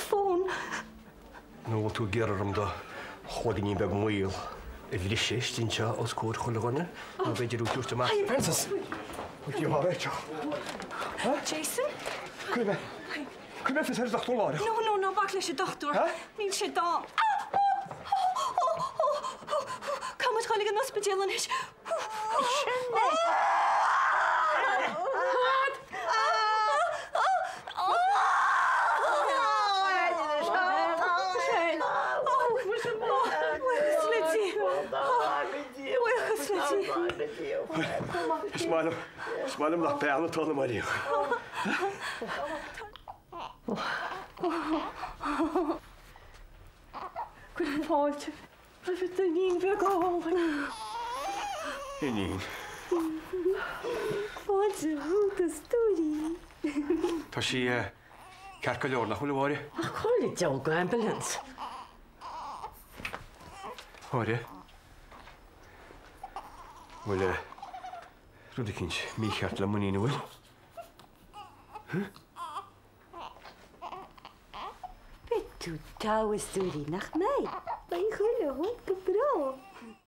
ffôn. No, tú gerar am da choding beg mwyl. Efo eisiau stintio os cwr chwilygonna. No, fe dyrw tiwst yma. Francis! Wyt ti'n hoffi eto? Jason? Cwyme ffys ar ddoctor lawr. No, bach leis y doctor. Ni'n si do. Cam oes cholig yn ospedil yn eich. Smael am na bel yn tôn am ari. Gwyn fawr, rhaid yn un fe gol. Un un. Fawr sy'n hwg y stori. Ta si cerca lor na chwilio wari. Chwilio diogo ambulance. Wari? Wel, rwy'n cynt mi chart la mwyn un wyl. Beth yw daw y stori nach mai? Mae'n chwilio hwg y bro.